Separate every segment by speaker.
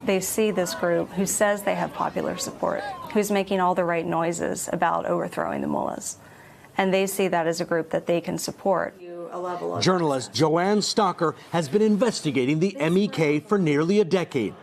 Speaker 1: They see this group who says they have popular support, who's making all the right noises about overthrowing the mullahs. And they see that as a group that they can support.
Speaker 2: Journalist Joanne has been investigating the MEK for nearly a decade.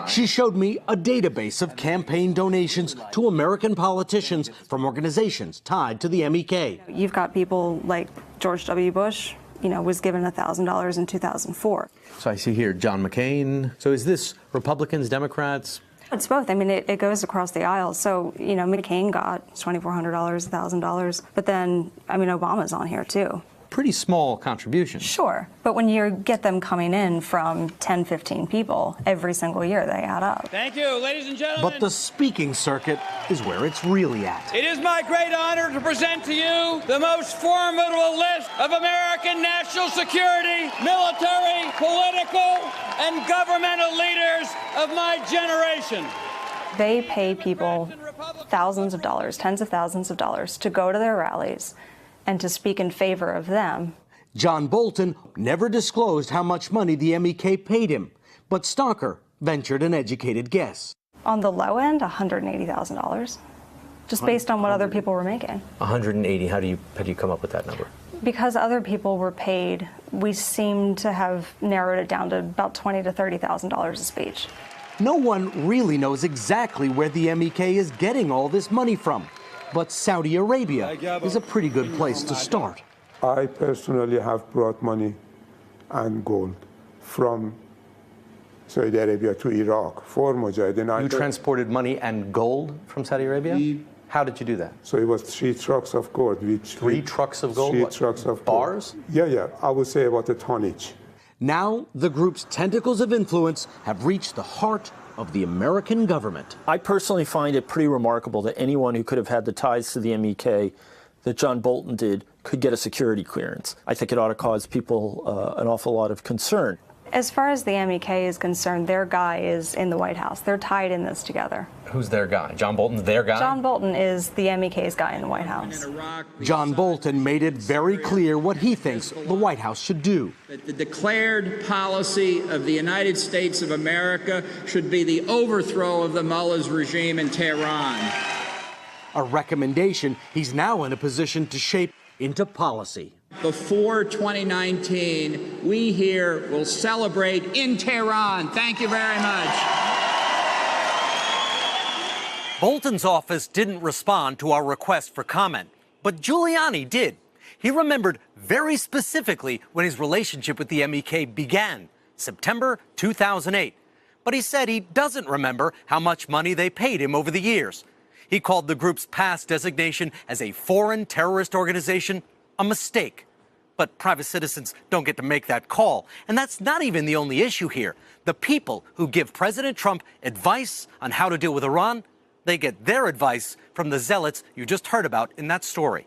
Speaker 2: She showed me a database of campaign donations to American politicians from organizations tied to the MEK.
Speaker 1: You've got people like George W. Bush, was given $1,000 in 2004.
Speaker 3: So I see here John McCain. So is this Republicans, Democrats?
Speaker 1: It's both. I mean, it goes across the aisle. So, McCain got $2,400, $1,000. But then, Obama's on here, too.
Speaker 3: Pretty small contribution.
Speaker 1: Sure. But when you get them coming in from 10, 15 people every single year, they add up.
Speaker 4: Thank you, ladies and gentlemen.
Speaker 2: But the speaking circuit is where it's really at.
Speaker 4: It is my great honor to present to you the most formidable list of American national security, military, political, and governmental leaders of my generation.
Speaker 1: They pay people thousands of dollars, tens of thousands of dollars to go to their rallies and to speak in favor of them.
Speaker 2: John Bolton never disclosed how much money the MEK paid him, but Stocker ventured an educated guess.
Speaker 1: On the low end, $180,000, just based on what other people were making.
Speaker 3: 180. How do you come up with that number?
Speaker 1: Because other people were paid, we seem to have narrowed it down to about $20,000 to $30,000 a speech.
Speaker 2: No one really knows exactly where the MEK is getting all this money from. But Saudi Arabia is a pretty good place to start.
Speaker 5: I personally have brought money and gold from Saudi Arabia to Iraq for Mujahideen.
Speaker 3: You transported money and gold from Saudi Arabia? How did you do that?
Speaker 5: So it was 3 trucks of gold.
Speaker 3: Three trucks of gold?
Speaker 5: 3 trucks of
Speaker 3: bars?
Speaker 5: Gold. Yeah. I would say about a ton each.
Speaker 2: Now the group's tentacles of influence have reached the heart of the American government.
Speaker 6: I personally find it pretty remarkable that anyone who could have had the ties to the MEK that John Bolton did could get a security clearance. I think it ought to cause people an awful lot of concern.
Speaker 1: As far as the MEK is concerned, their guy is in the White House. They're tied in this together.
Speaker 3: Who's their guy? John Bolton's their guy?
Speaker 1: John Bolton is the MEK's guy in the White House.
Speaker 2: John Bolton made it very clear what he thinks the White House should do.
Speaker 7: That the declared policy of the United States of America should be the overthrow of the mullahs regime in Tehran.
Speaker 2: A recommendation he's now in a position to shape into policy.
Speaker 7: Before 2019, we here will celebrate in Tehran. Thank you very much.
Speaker 8: Bolton's office didn't respond to our request for comment, but Giuliani did. He remembered very specifically when his relationship with the MEK began, September 2008. But he said he doesn't remember how much money they paid him over the years. He called the group's past designation as a foreign terrorist organization a mistake. But private citizens don't get to make that call. And that's not even the only issue here. The people who give President Trump advice on how to deal with Iran, they get their advice from the zealots you just heard about in that story.